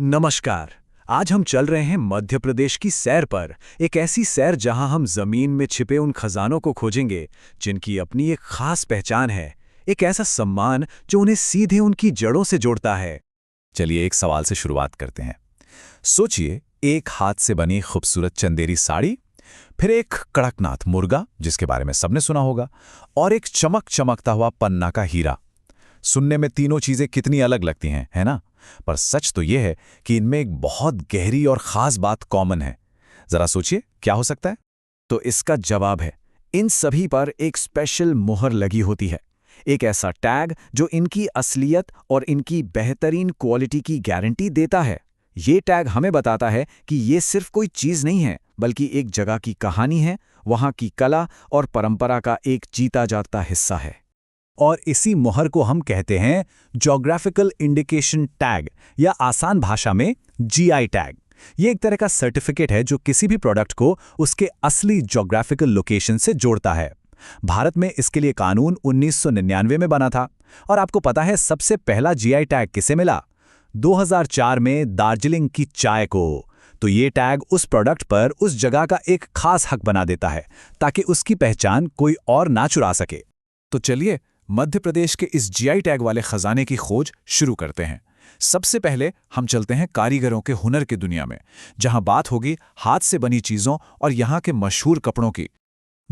नमस्कार। आज हम चल रहे हैं मध्य प्रदेश की सैर पर। एक ऐसी सैर जहां हम जमीन में छिपे उन खजानों को खोजेंगे जिनकी अपनी एक खास पहचान है। एक ऐसा सम्मान जो उन्हें सीधे उनकी जड़ों से जोड़ता है। चलिए एक सवाल से शुरुआत करते हैं। सोचिए, एक हाथ से बनी खूबसूरत चंदेरी साड़ी, फिर एक कड़कनाथ मुर्गा जिसके बारे में सबने सुना होगा, और एक चमकता हुआ पन्ना का हीरा। सुनने में तीनों चीजें कितनी अलग लगती हैं, है ना? पर सच तो यह है कि इनमें एक बहुत गहरी और खास बात कॉमन है। जरा सोचिए, क्या हो सकता है? तो इसका जवाब है, इन सभी पर एक स्पेशल मुहर लगी होती है। एक ऐसा टैग जो इनकी असलियत और इनकी बेहतरीन क्वालिटी की गारंटी देता है। ये टैग हमें बताता है कि ये सिर्फ कोई चीज़ नहीं है, बल्कि एक जगह की कहानी है, वहाँ की कला और परंपरा का एक जीता जागता हिस्सा है। और इसी मुहर को हम कहते हैं ज्योग्राफिकल इंडिकेशन टैग, या आसान भाषा में जीआई टैग। ये एक तरह का सर्टिफिकेट है जो किसी भी प्रोडक्ट को उसके असली ज्योग्राफिकल लोकेशन से जोड़ता है। भारत में इसके लिए कानून 1999 में बना था। और आपको पता है सबसे पहला जीआई टैग किसे मिला? 2004 में दार्जिलिंग की चाय को। तो ये टैग उस प्रोडक्ट पर उस जगह का एक खास हक बना देता है, ताकि उसकी पहचान कोई और ना चुरा सके। तो चलिए मध्य प्रदेश के इस जीआई टैग वाले खजाने की खोज शुरू करते हैं। सबसे पहले हम चलते हैं कारीगरों के हुनर की दुनिया में, जहां बात होगी हाथ से बनी चीजों और यहां के मशहूर कपड़ों की।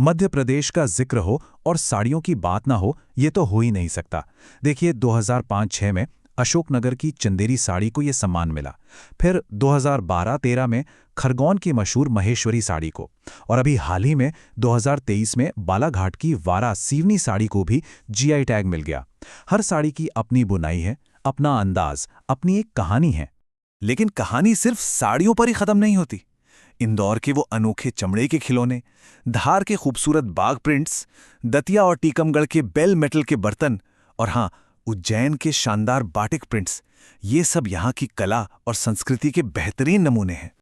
मध्य प्रदेश का जिक्र हो और साड़ियों की बात ना हो, ये तो हो ही नहीं सकता। देखिए, 2005-06 में अशोकनगर की चंदेरी साड़ी को ये सम्मान मिला। फिर 2012-13 में खरगोन की मशहूर महेश्वरी साड़ी को, और अभी हाल ही में 2023 में बालाघाट की वारा सीवनी साड़ी को भी जीआई टैग मिल गया। हर साड़ी की अपनी बुनाई है, अपना अंदाज, अपनी एक कहानी है। लेकिन कहानी सिर्फ साड़ियों पर ही खत्म नहीं होती। इंदौर के वो अनोखे चमड़े के खिलौने, धार के खूबसूरत बाग प्रिंट्स, दतिया और टीकमगढ़ के बेल मेटल के बर्तन, और हाँ, उज्जैन के शानदार बाटिक प्रिंट्स, ये सब यहाँ की कला और संस्कृति के बेहतरीन नमूने हैं।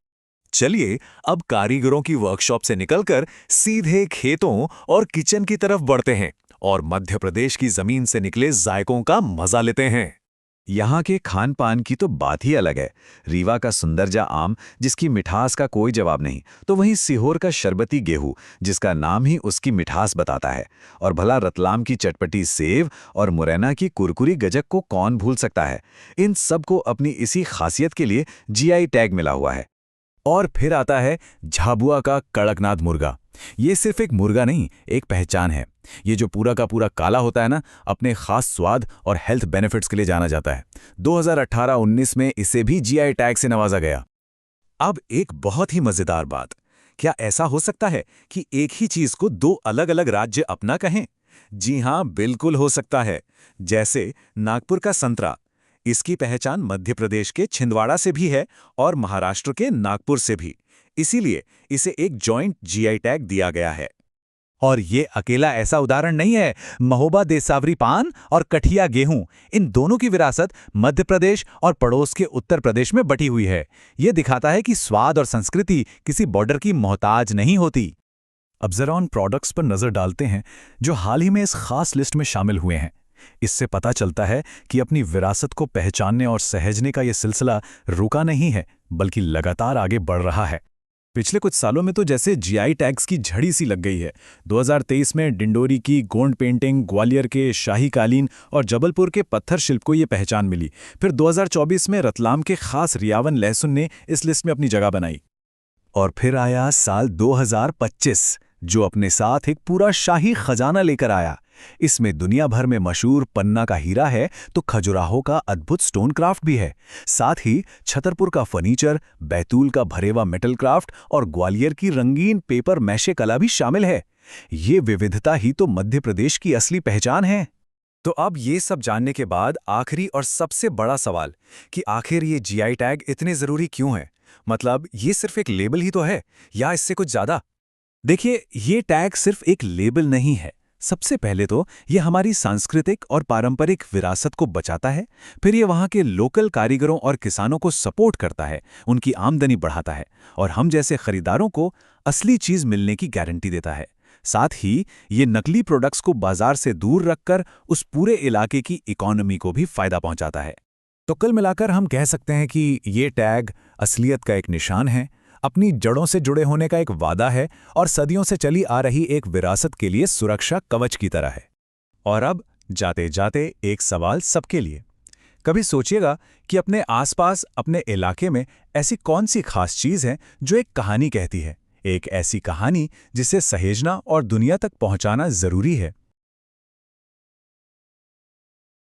चलिए अब कारीगरों की वर्कशॉप से निकलकर सीधे खेतों और किचन की तरफ बढ़ते हैं और मध्य प्रदेश की जमीन से निकले जायकों का मजा लेते हैं। यहाँ के खान पान की तो बात ही अलग है। रीवा का सुंदरजा आम, जिसकी मिठास का कोई जवाब नहीं, तो वहीं सीहोर का शरबती गेहूं, जिसका नाम ही उसकी मिठास बताता है। और भला रतलाम की चटपटी सेव और मुरैना की कुरकुरी गजक को कौन भूल सकता है। इन सब को अपनी इसी खासियत के लिए जीआई टैग मिला हुआ है। और फिर आता है झाबुआ का कड़कनाथ मुर्गा। ये सिर्फ एक मुर्गा नहीं, एक पहचान है। ये जो पूरा का पूरा काला होता है ना, अपने खास स्वाद और हेल्थ बेनिफिट्स के लिए जाना जाता है। 2018-19 में इसे भी जीआई टैग से नवाजा गया। अब एक बहुत ही मजेदार बात, क्या ऐसा हो सकता है कि एक ही चीज को दो अलग अलग राज्य अपना कहें? जी हां, बिल्कुल हो सकता है। जैसे नागपुर का संतरा, इसकी पहचान मध्य प्रदेश के छिंदवाड़ा से भी है और महाराष्ट्र के नागपुर से भी। इसीलिए इसे एक जॉइंट जीआई टैग दिया गया है। और ये अकेला ऐसा उदाहरण नहीं है। महोबा देसावरी पान और कठिया गेहूं, इन दोनों की विरासत मध्य प्रदेश और पड़ोस के उत्तर प्रदेश में बटी हुई है। ये दिखाता है कि स्वाद और संस्कृति किसी बॉर्डर की मोहताज नहीं होती। अब जरा उन प्रोडक्ट्स पर नजर डालते हैं जो हाल ही में इस खास लिस्ट में शामिल हुए हैं। इससे पता चलता है कि अपनी विरासत को पहचानने और सहेजने का यह सिलसिला रुका नहीं है, बल्कि लगातार आगे बढ़ रहा है। पिछले कुछ सालों में तो जैसे जीआई टैग्स की झड़ी सी लग गई है। 2023 में डिंडोरी की गोंड पेंटिंग, ग्वालियर के शाही कालीन और जबलपुर के पत्थर शिल्प को ये पहचान मिली। फिर 2024 में रतलाम के खास रियावन लहसुन ने इस लिस्ट में अपनी जगह बनाई। और फिर आया साल 2025, जो अपने साथ एक पूरा शाही खजाना लेकर आया। इसमें दुनिया भर में मशहूर पन्ना का हीरा है, तो खजुराहो का अद्भुत स्टोन क्राफ्ट भी है। साथ ही छतरपुर का फर्नीचर, बैतूल का भरेवा मेटल क्राफ्ट और ग्वालियर की रंगीन पेपर मैशे कला भी शामिल है। ये विविधता ही तो मध्य प्रदेश की असली पहचान है। तो अब ये सब जानने के बाद आखिरी और सबसे बड़ा सवाल कि आखिर ये जीआई टैग इतने जरूरी क्यों है? मतलब ये सिर्फ एक लेबल ही तो है, या इससे कुछ ज्यादा? देखिए, ये टैग सिर्फ एक लेबल नहीं है। सबसे पहले तो ये हमारी सांस्कृतिक और पारंपरिक विरासत को बचाता है। फिर ये वहाँ के लोकल कारीगरों और किसानों को सपोर्ट करता है, उनकी आमदनी बढ़ाता है और हम जैसे खरीदारों को असली चीज मिलने की गारंटी देता है। साथ ही ये नकली प्रोडक्ट्स को बाजार से दूर रखकर उस पूरे इलाके की इकोनॉमी को भी फायदा पहुंचाता है। तो कुल मिलाकर हम कह सकते हैं कि ये टैग असलियत का एक निशान है, अपनी जड़ों से जुड़े होने का एक वादा है और सदियों से चली आ रही एक विरासत के लिए सुरक्षा कवच की तरह है। और अब जाते जाते एक सवाल सबके लिए। कभी सोचिएगा कि अपने आसपास, अपने इलाके में ऐसी कौन सी खास चीज़ है जो एक कहानी कहती है, एक ऐसी कहानी जिसे सहेजना और दुनिया तक पहुंचाना जरूरी है।